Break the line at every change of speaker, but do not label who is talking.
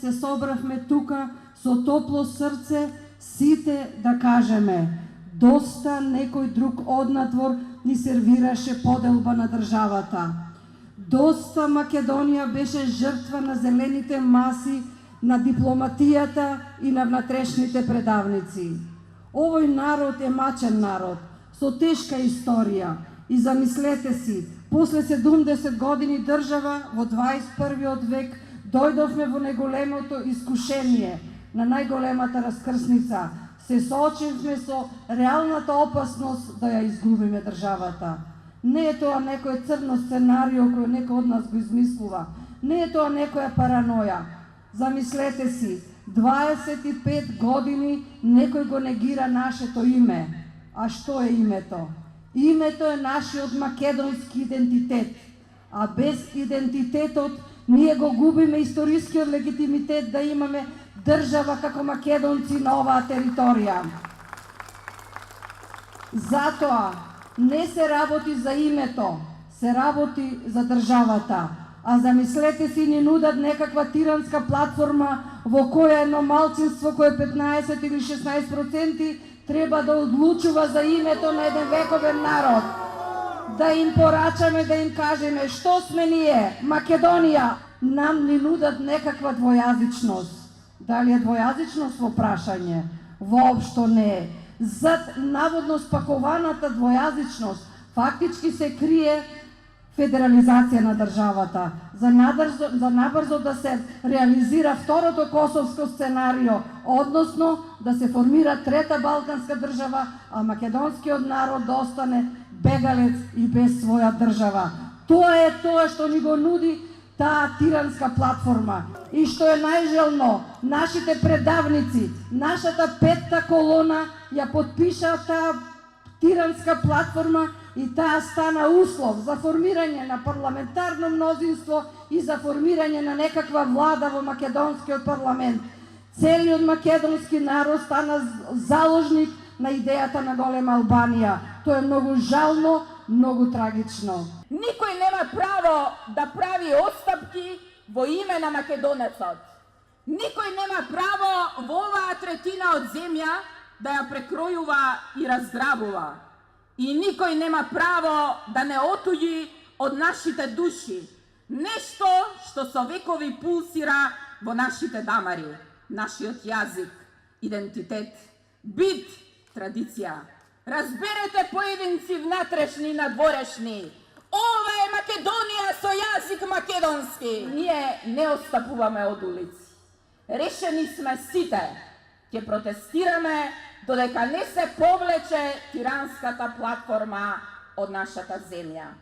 се собравме тука со топло срце сите да кажеме доста некој друг однадвор ни сервираше поделба на државата. Доста Македонија беше жртва на зелените маси, на дипломатијата и на внатрешните предавници. Овој народ е мачен народ, со тешка историја. И замислете си, после 70 години држава во 21. век дојдовме во најголемото искушение на најголемата раскрсница. Се соочивме со реалната опасност да ја изгубиме државата. Не е тоа некој црно сценарио кој некој од нас го измислува. Не е тоа некоја параноја. Замислете си, 25 години некој го негира нашето име. А што е името? Името е нашиот македонски идентитет. А без идентитетот ние го губиме историскиот легитимитет да имаме држава како македонци на оваа територија. Затоа не се работи за името, се работи за државата. А замислете си, ни нудат некаква тиранска платформа во која едно малцинство кое 15 или 16% треба да одлучува за името на еден вековен народ. Да им порачаме, да им кажеме што сме ние, Македонија. Нам ни нудат некаква двојазичност. Дали е двојазичност во прашање? Воопшто не е. Зад наводно спакованата двојазичност фактички се крие федерализација на државата, за набрзо да се реализира второто косовско сценарио, односно да се формира трета балканска држава, а македонскиот народ да остане бегалец и без своја држава. Тоа е тоа што ни го нуди таа тиранска платформа. И што е најжелно, нашите предавници, нашата петта колона ја подпиша таа тиранска платформа и таа стана услов за формирање на парламентарно мнозинство и за формирање на некаква влада во македонскиот парламент. Целиот македонски народ стана заложник на идејата на голема Албанија. Тоа е многу жално, многу трагично.
Никој нема право да прави отстапки во име на македонецот. Никој нема право во оваа третина од земја да ја прекројува и разграбува. И никој нема право да не отуѓи од нашите души. Нешто што со векови пулсира во нашите дамари. Нашиот јазик, идентитет, бит, традиција. Разберете, поединци внатрешни и надворешни. Ова е Македонија со јазик македонски. Ние не отстапуваме од улици. Решени сме сите. Ќе протестираме додека не се повлече тиранската платформа од нашата земја.